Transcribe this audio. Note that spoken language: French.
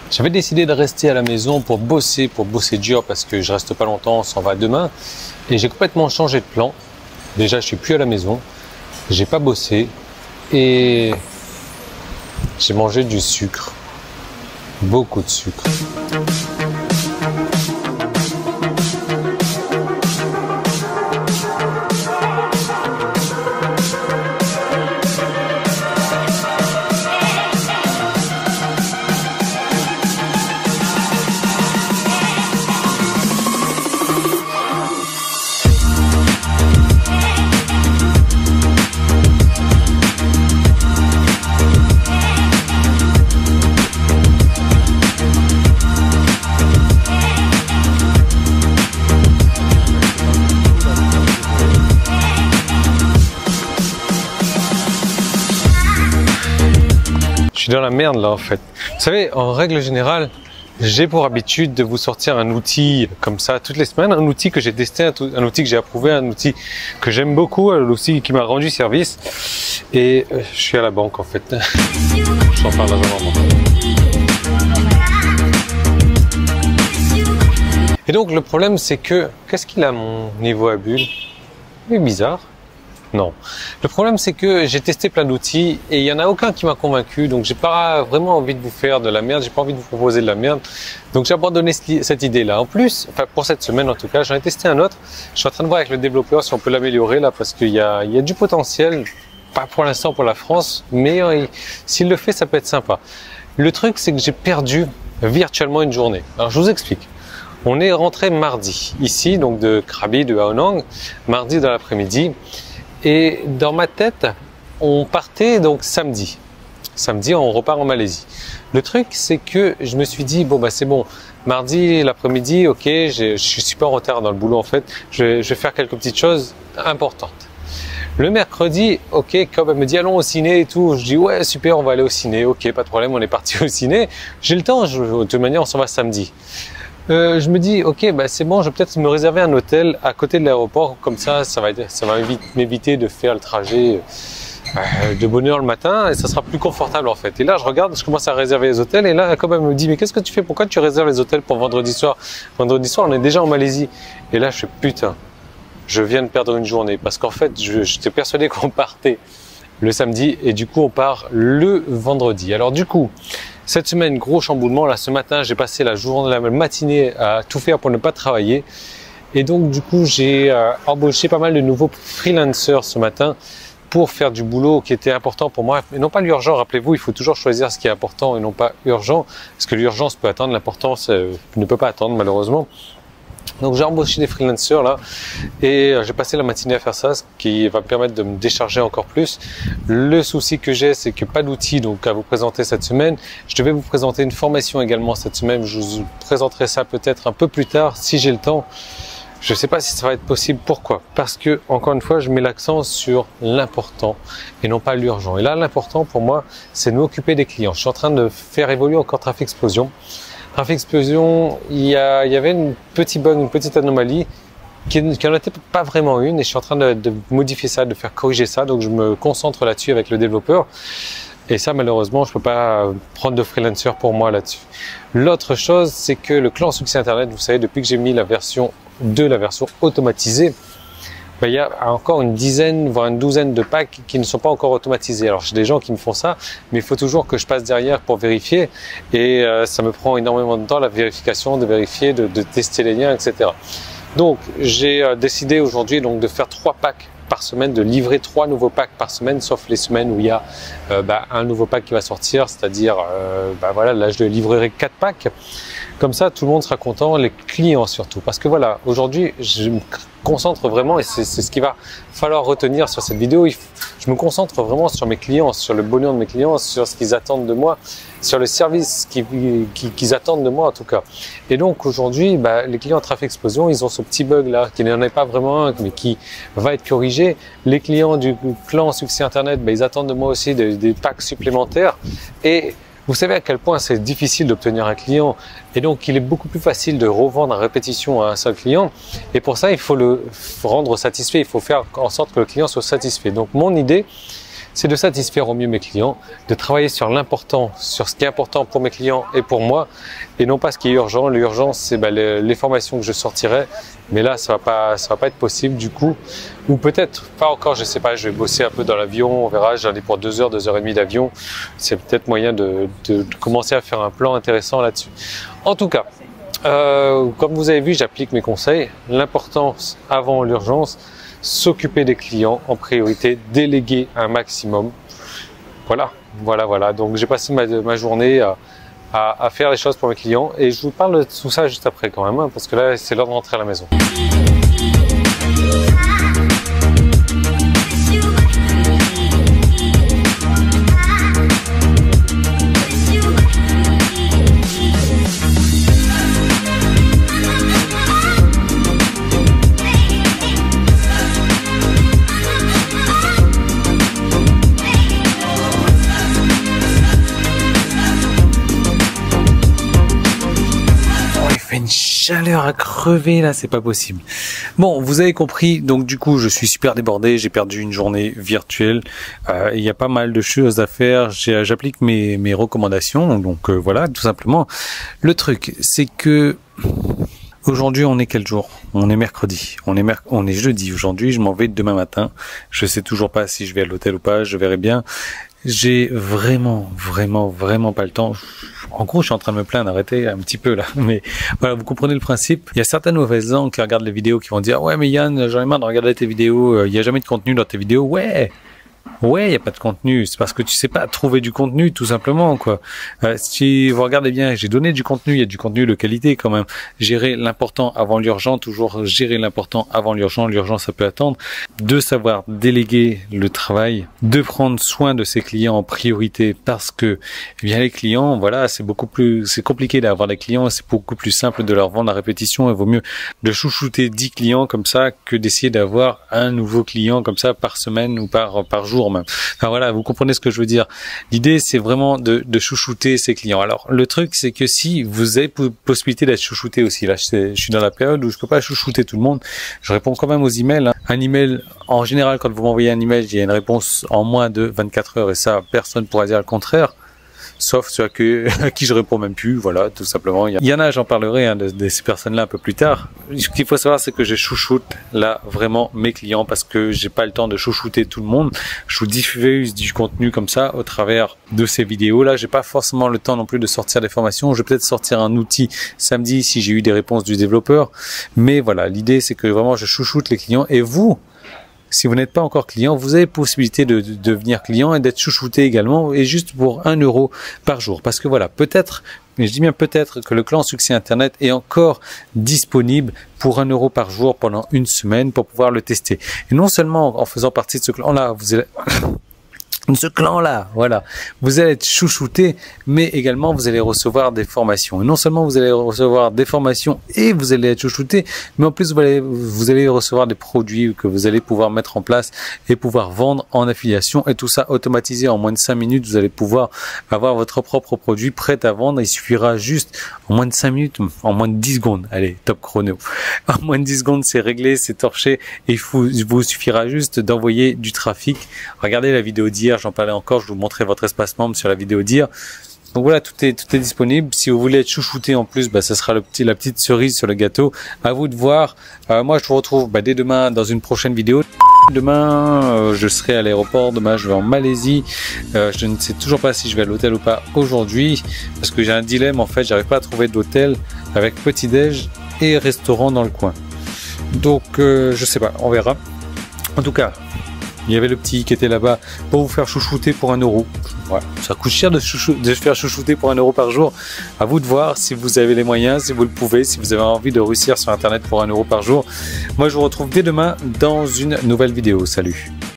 J'avais décidé de rester à la maison pour bosser dur parce que je reste pas longtemps, on s'en va demain. Et j'ai complètement changé de plan. Déjà, je suis plus à la maison, j'ai pas bossé et j'ai mangé du sucre, beaucoup de sucre. Je suis dans la merde là en fait. Vous savez, en règle générale, j'ai pour habitude de vous sortir un outil comme ça toutes les semaines, un outil que j'ai testé, un outil que j'ai approuvé, un outil que j'aime beaucoup, un outil qui m'a rendu service. Et je suis à la banque en fait. J'en parle dans un moment. Et donc le problème c'est que, qu'est-ce qu'il a mon niveau à bulle? Il est bizarre. Non. Le problème, c'est que j'ai testé plein d'outils et il n'y en a aucun qui m'a convaincu. Donc, j'ai pas vraiment envie de vous faire de la merde. J'ai pas envie de vous proposer de la merde. Donc, j'ai abandonné cette idée-là. En plus, enfin, pour cette semaine, en tout cas, j'en ai testé un autre. Je suis en train de voir avec le développeur si on peut l'améliorer là parce qu'il y a du potentiel. Pas pour l'instant pour la France, mais s'il le fait, ça peut être sympa. Le truc, c'est que j'ai perdu virtuellement une journée. Alors, je vous explique. On est rentré mardi ici, donc de Krabi, de Ao, mardi dans l'après-midi. Et dans ma tête, on partait donc samedi. Samedi, on repart en Malaisie. Le truc, c'est que je me suis dit, bon, bah c'est bon. Mardi, l'après-midi, ok, je suis super en retard dans le boulot en fait. Je vais faire quelques petites choses importantes. Le mercredi, ok, comme elle me dit, allons au ciné et tout. Je dis, ouais, super, on va aller au ciné. Ok, pas de problème, on est parti au ciné. J'ai le temps, de toute manière, on s'en va samedi. Je me dis, ok, bah c'est bon, je vais peut-être me réserver un hôtel à côté de l'aéroport, comme ça va m'éviter de faire le trajet de bonne heure le matin et ça sera plus confortable en fait. Et là, je regarde, je commence à réserver les hôtels et là, quand même, elle me dit, mais qu'est-ce que tu fais? Pourquoi tu réserves les hôtels pour vendredi soir? Vendredi soir, on est déjà en Malaisie. Et là, je fais, putain, je viens de perdre une journée parce qu'en fait, j'étais persuadé qu'on partait le samedi et du coup, on part le vendredi. Alors du coup, cette semaine, gros chamboulement. Là, ce matin, j'ai passé la journée, la matinée à tout faire pour ne pas travailler. Et donc, du coup, j'ai embauché pas mal de nouveaux freelancers ce matin pour faire du boulot qui était important pour moi. Et non pas l'urgent, rappelez-vous, il faut toujours choisir ce qui est important et non pas urgent. Parce que l'urgence peut attendre, l'importance ne peut pas attendre malheureusement. Donc j'ai embauché des freelancers là et j'ai passé la matinée à faire ça, ce qui va me permettre de me décharger encore plus. Le souci que j'ai, c'est que pas d'outils donc à vous présenter cette semaine. Je devais vous présenter une formation également cette semaine. Je vous présenterai ça peut-être un peu plus tard si j'ai le temps. Je ne sais pas si ça va être possible. Pourquoi? Parce que encore une fois, je mets l'accent sur l'important et non pas l'urgent. Et là, l'important pour moi, c'est de m'occuper des clients. Je suis en train de faire évoluer encore Traffic Explosion. Traffic Explosion, il y avait une petite bug, une petite anomalie qui n'en était pas vraiment une et je suis en train de modifier ça, de faire corriger ça. Donc je me concentre là-dessus avec le développeur et ça malheureusement je peux pas prendre de freelancer pour moi là-dessus. L'autre chose, c'est que le clan succès internet, vous savez, depuis que j'ai mis la version 2, la version automatisée, il y a encore une dizaine, voire une douzaine de packs qui ne sont pas encore automatisés. Alors, j'ai des gens qui me font ça, mais il faut toujours que je passe derrière pour vérifier. Et ça me prend énormément de temps, la vérification, de vérifier, de tester les liens, etc. Donc, j'ai décidé aujourd'hui donc de faire 3 packs par semaine, de livrer 3 nouveaux packs par semaine, sauf les semaines où il y a un nouveau pack qui va sortir, c'est-à-dire, voilà, là, je livrerai 4 packs. Comme ça, tout le monde sera content, les clients surtout. Parce que voilà, aujourd'hui, je me concentre vraiment, et c'est ce qu'il va falloir retenir sur cette vidéo. Je me concentre vraiment sur mes clients, sur le bonheur de mes clients, sur ce qu'ils attendent de moi, sur le service qu'ils attendent de moi en tout cas. Et donc aujourd'hui, les clients Traffic Explosion, ils ont ce petit bug là, qui n'en est pas vraiment un, mais qui va être corrigé. Les clients du clan Succès Internet, ils attendent de moi aussi des packs supplémentaires. Et vous savez à quel point c'est difficile d'obtenir un client et donc il est beaucoup plus facile de revendre à répétition à un seul client et pour ça il faut le rendre satisfait, il faut faire en sorte que le client soit satisfait. Donc mon idée, c'est de satisfaire au mieux mes clients, de travailler sur l'important, sur ce qui est important pour mes clients et pour moi, et non pas ce qui est urgent. L'urgence, c'est les formations que je sortirai, mais là, ça va pas être possible du coup, ou peut-être pas encore, je sais pas, je vais bosser un peu dans l'avion, on verra, j'en ai pour 2 heures, 2 heures et demie d'avion, c'est peut-être moyen de commencer à faire un plan intéressant là-dessus. En tout cas, comme vous avez vu, j'applique mes conseils, l'importance avant l'urgence, s'occuper des clients en priorité, déléguer un maximum. Voilà. Donc j'ai passé ma journée à faire les choses pour mes clients et je vous parle de tout ça juste après quand même, hein, parce que là c'est l'heure de rentrer à la maison. Une chaleur à crever là, c'est pas possible. Bon, vous avez compris, donc du coup je suis super débordé, j'ai perdu une journée virtuelle, il y a pas mal de choses à faire, j'applique mes recommandations, donc voilà, tout simplement. Le truc, c'est que aujourd'hui on est quel jour? On est mercredi, on est jeudi aujourd'hui, je m'en vais demain matin, je sais toujours pas si je vais à l'hôtel ou pas, je verrai bien. J'ai vraiment pas le temps. En gros, je suis en train de me plaindre, arrêtez un petit peu là. Mais voilà, vous comprenez le principe. Il y a certaines mauvaises langues qui regardent les vidéos qui vont dire « Ouais, mais Yann, j'en ai marre de regarder tes vidéos, il n'y a jamais de contenu dans tes vidéos. » Ouais, il n'y a pas de contenu. C'est parce que tu sais pas trouver du contenu, tout simplement, quoi. Si vous regardez bien, j'ai donné du contenu, il y a du contenu de qualité quand même. Gérer l'important avant l'urgent, toujours gérer l'important avant l'urgent. L'urgent, ça peut attendre. De savoir déléguer le travail, de prendre soin de ses clients en priorité parce que, eh bien, les clients, voilà, c'est compliqué d'avoir des clients, c'est beaucoup plus simple de leur vendre à répétition. Il vaut mieux de chouchouter 10 clients comme ça que d'essayer d'avoir un nouveau client comme ça par semaine ou par jour. Même. Enfin voilà, vous comprenez ce que je veux dire. L'idée, c'est vraiment de chouchouter ses clients. Alors, le truc, c'est que si vous avez possibilité d'être chouchouté aussi, là, je suis dans la période où je peux pas chouchouter tout le monde, je réponds quand même aux emails. Hein. Un email, en général, quand vous m'envoyez un email, il y a une réponse en moins de 24 heures et ça, personne ne pourra dire le contraire. Sauf ceux à qui je réponds même plus, voilà, tout simplement. Il y en a, j'en parlerai de ces personnes-là un peu plus tard. Ce qu'il faut savoir, c'est que je chouchoute là vraiment mes clients parce que j'ai pas le temps de chouchouter tout le monde. Je vous diffuse du contenu comme ça au travers de ces vidéos-là. J'ai pas forcément le temps non plus de sortir des formations. Je vais peut-être sortir un outil samedi si j'ai eu des réponses du développeur. Mais voilà, l'idée c'est que vraiment je chouchoute les clients et vous. Si vous n'êtes pas encore client, vous avez possibilité de devenir client et d'être chouchouté également, et juste pour 1 euro par jour. Parce que voilà, peut-être, mais je dis bien peut-être que le clan Succès Internet est encore disponible pour 1 euro par jour pendant une semaine pour pouvoir le tester. Et non seulement en faisant partie de ce clan-là, voilà, vous allez être chouchouté, mais également vous allez recevoir des formations. Et non seulement vous allez recevoir des formations et vous allez être chouchouté, mais en plus vous allez recevoir des produits que vous allez pouvoir mettre en place et pouvoir vendre en affiliation, et tout ça automatisé en moins de 5 minutes. Vous allez pouvoir avoir votre propre produit prêt à vendre. Il suffira juste en moins de 5 minutes, en moins de 10 secondes. Allez, top chrono. En moins de 10 secondes, c'est réglé, c'est torché, et il vous suffira juste d'envoyer du trafic. Regardez la vidéo d'hier. J'en parlais encore, je vous montrais votre espace membre sur la vidéo d'hier. Donc voilà, tout est disponible. Si vous voulez être chouchouté en plus, ça sera la petite cerise sur le gâteau. À vous de voir. Moi, je vous retrouve dès demain dans une prochaine vidéo. Demain, je serai à l'aéroport. Demain, je vais en Malaisie. Je ne sais toujours pas si je vais à l'hôtel ou pas aujourd'hui, parce que j'ai un dilemme en fait. J'arrive pas à trouver d'hôtel avec petit-déj et restaurant dans le coin. Donc, je sais pas, on verra. En tout cas, il y avait le petit qui était là-bas pour vous faire chouchouter pour 1 euro. Ouais, ça coûte cher de faire chouchouter pour 1 euro par jour. À vous de voir si vous avez les moyens, si vous le pouvez, si vous avez envie de réussir sur Internet pour 1 euro par jour. Moi, je vous retrouve dès demain dans une nouvelle vidéo. Salut!